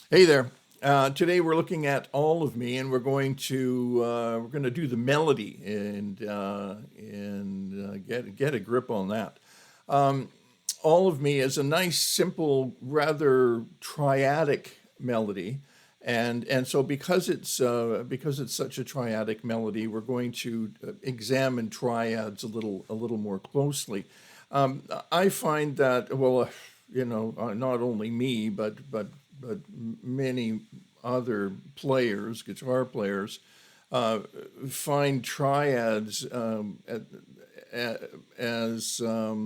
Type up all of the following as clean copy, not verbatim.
Hey there. Today we're looking at All of Me, and we're going to do the melody and get a grip on that. All of Me is a nice, simple, rather triadic melody, and so because it's such a triadic melody, we're going to examine triads a little more closely. I find that not only me but many other players, guitar players, uh, find triads as a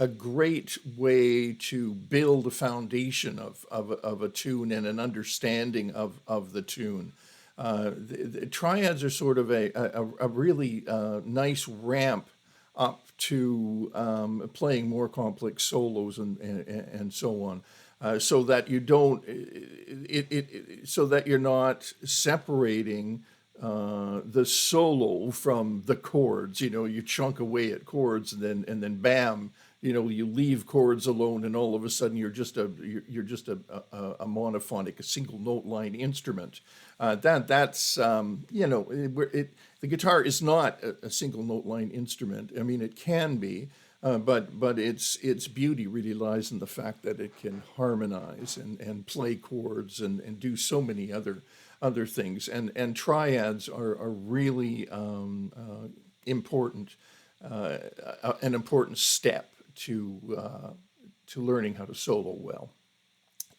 great way to build a foundation of a tune and an understanding of the tune. The triads are sort of a really nice ramp up to playing more complex solos and so on. So that you don't so that you're not separating the solo from the chords. You chunk away at chords and then bam, you leave chords alone, and all of a sudden you're just a monophonic, a single note line instrument. That's the guitar is not a single note line instrument. I mean, it can be, but its beauty really lies in the fact that it can harmonize and play chords and do so many other things. And triads are really important, an important step to learning how to solo well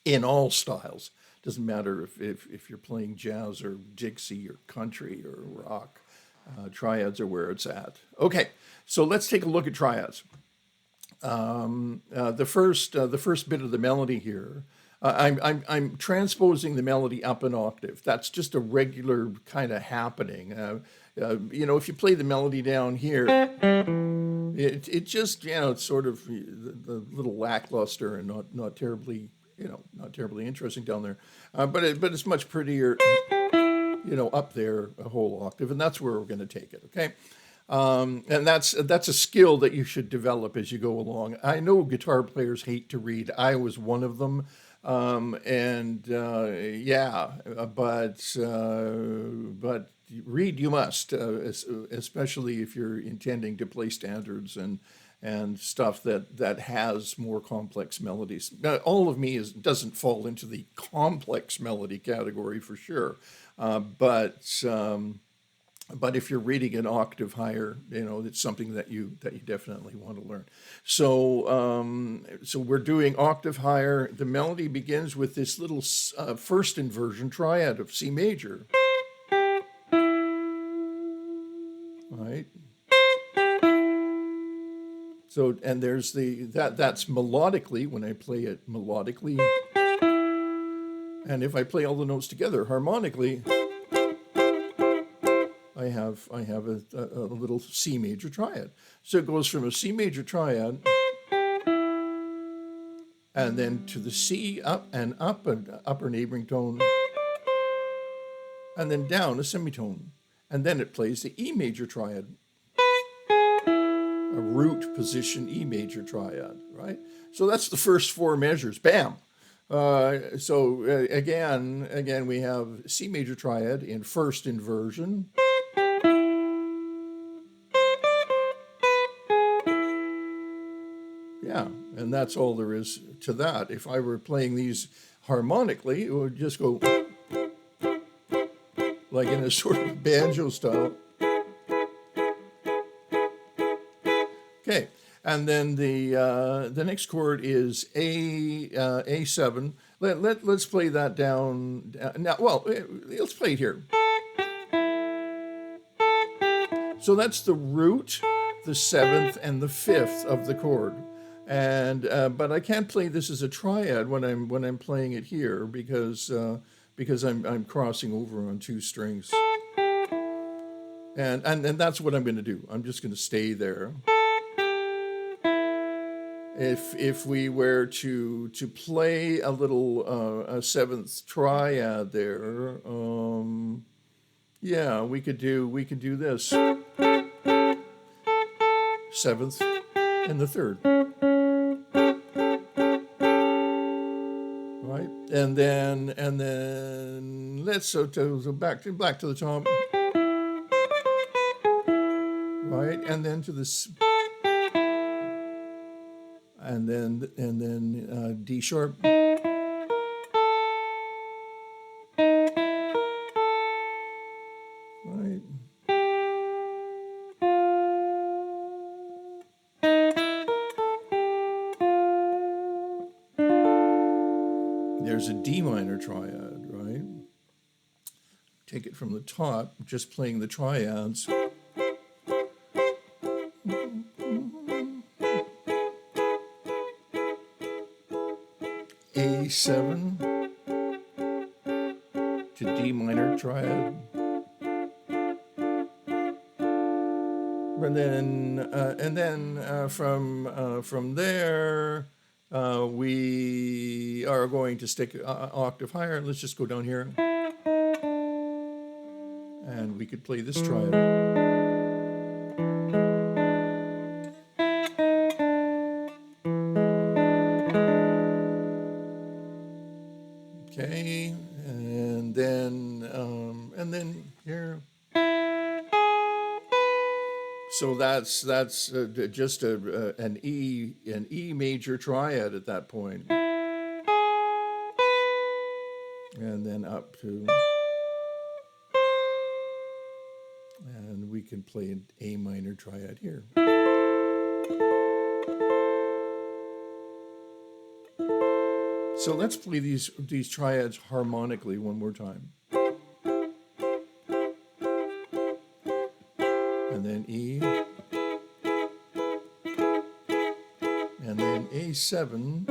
in all styles. Doesn't matter if you're playing jazz or Dixie or country or rock. Triads are where it's at. Okay, so let's take a look at triads. The first bit of the melody here. I'm transposing the melody up an octave. That's just a regular kind of happening. If you play the melody down here, it just it's sort of the little lackluster and not terribly not terribly interesting down there. But it's much prettier up there a whole octave, and that's where we're going to take it. Okay. And that's a skill that you should develop as you go along. I know guitar players hate to read. I was one of them, and yeah, but read you must, especially if you're intending to play standards and stuff that has more complex melodies. Now, All of Me doesn't fall into the complex melody category for sure, but if you're reading an octave higher, it's something that you definitely want to learn. So we're doing octave higher. The melody begins with this little first inversion triad of C major, right? So and there's that's melodically when I play it melodically, and if I play all the notes together harmonically, I have a little C major triad. So it goes from a C major triad and then to the C up and up an upper neighboring tone, and then down a semitone, and then it plays the E major triad, a root position E major triad, right? So that's the first four measures. Bam. Again, we have C major triad in first inversion. Yeah, and that's all there is to that. If I were playing these harmonically, it would just go like in a sort of banjo style. Okay, and then the next chord is A7. Let's play that down now. Well, let's play it here. So that's the root, the seventh, and the fifth of the chord. And but I can't play this as a triad when I'm playing it here because I'm crossing over on two strings. And that's what I'm going to do. I'm just going to stay there. If we were to play a little a seventh triad there, yeah, we could do this seventh and the third, right? and then let's so back to the top, right, and then to this, and then D sharp, right. There's a D minor triad, right? Take it from the top, just playing the triads. A7 to D minor triad. And then from there, we are going to stick an octave higher. Let's just go down here, and we could play this triad. Okay, and then here. So that's just an E major triad at that point, and then up to, and we can play an A minor triad here. So let's play these triads harmonically one more time. And then E, and then A7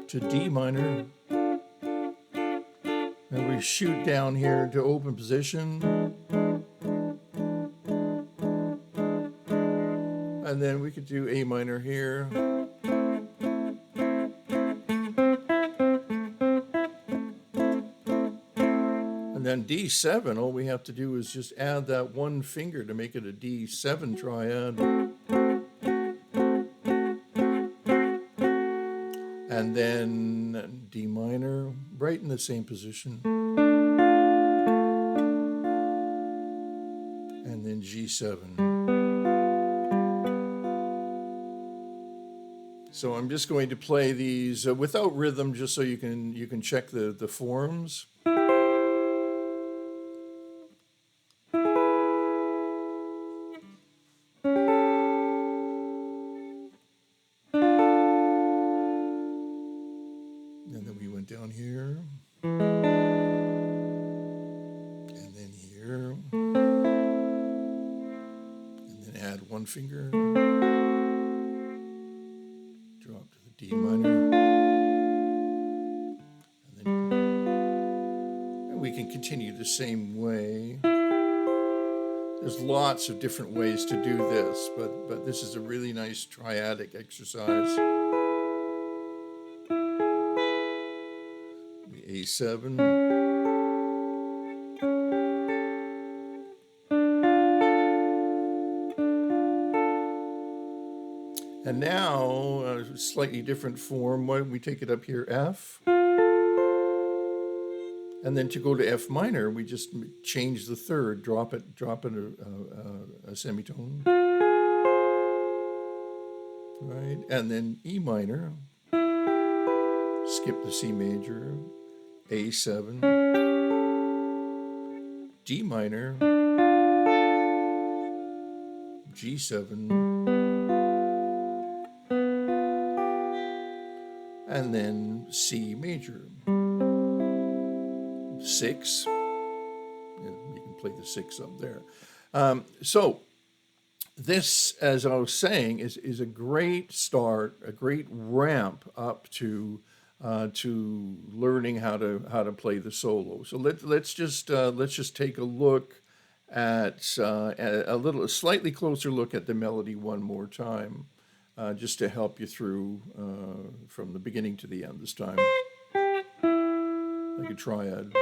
to D minor, and we shoot down here to open position, and then we could do A minor here. Then D7, all we have to do is just add that one finger to make it a D7 triad. And then D minor, right in the same position. And then G7. So I'm just going to play these without rhythm, just so you can check the forms. Down here, and then here, and then add one finger, drop to the D minor, and we can continue the same way. There's lots of different ways to do this, but this is a really nice triadic exercise. A7, and now a slightly different form. Why don't we take it up here, F, and then to go to F minor, we just change the third, drop it a semitone, right, and then E minor, skip the C major, A7, D minor, G7, and then C major. 6, you can play the 6 up there. So this, as I was saying, is a great start, a great ramp up to learning how to play the solo. So let's just take a look at a slightly closer look at the melody one more time, just to help you through from the beginning to the end this time, like a triad.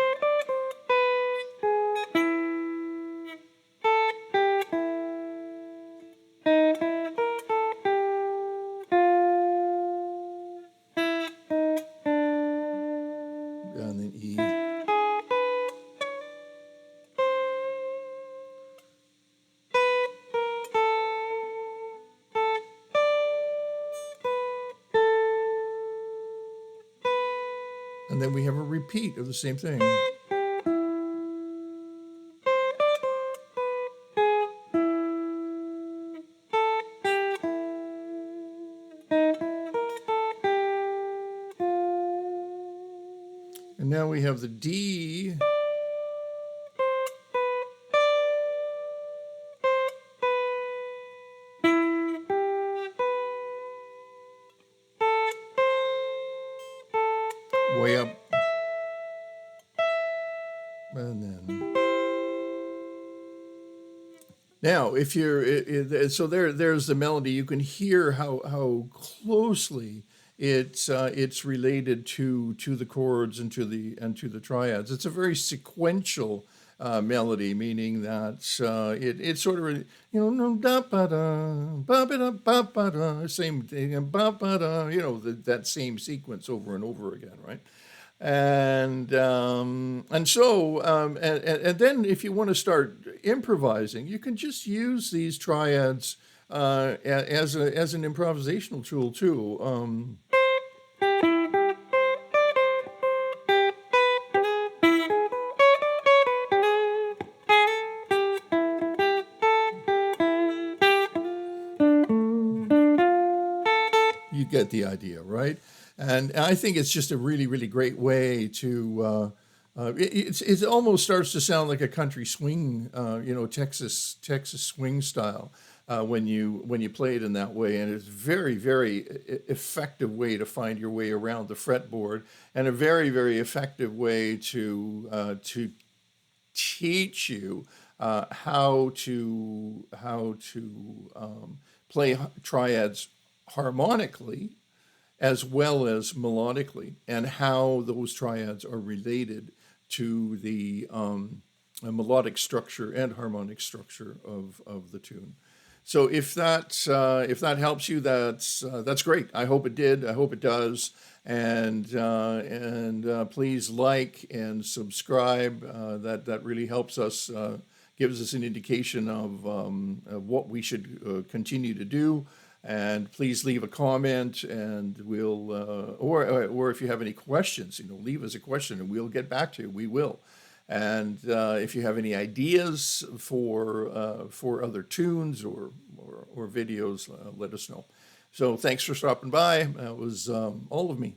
And then we have a repeat of the same thing. And now we have the D. Way up. And then. Now, if so there's the melody. You can hear how closely it's related to the chords and to the triads. It's a very sequential melody, meaning that it's sort of no da ba da ba ba da ba ba da, same thing, ba ba da, that same sequence over and over again, right? And then if you want to start improvising, you can just use these triads as an improvisational tool too. You get the idea, right? And I think it's just a really, really great way to. It almost starts to sound like a country swing, Texas swing style when you play it in that way, and it's very, very effective way to find your way around the fretboard, and a very, very effective way to teach you how to play triads harmonically as well as melodically, and how those triads are related to the melodic structure and harmonic structure of the tune. So if that helps you, that's great. I hope it did. I hope it does. And please like and subscribe. That really helps us. Gives us an indication of what we should continue to do. And please leave a comment, and we'll or if you have any questions, leave us a question, and we'll get back to you. We will. And if you have any ideas for other tunes or videos, let us know. So thanks for stopping by. That was all of me.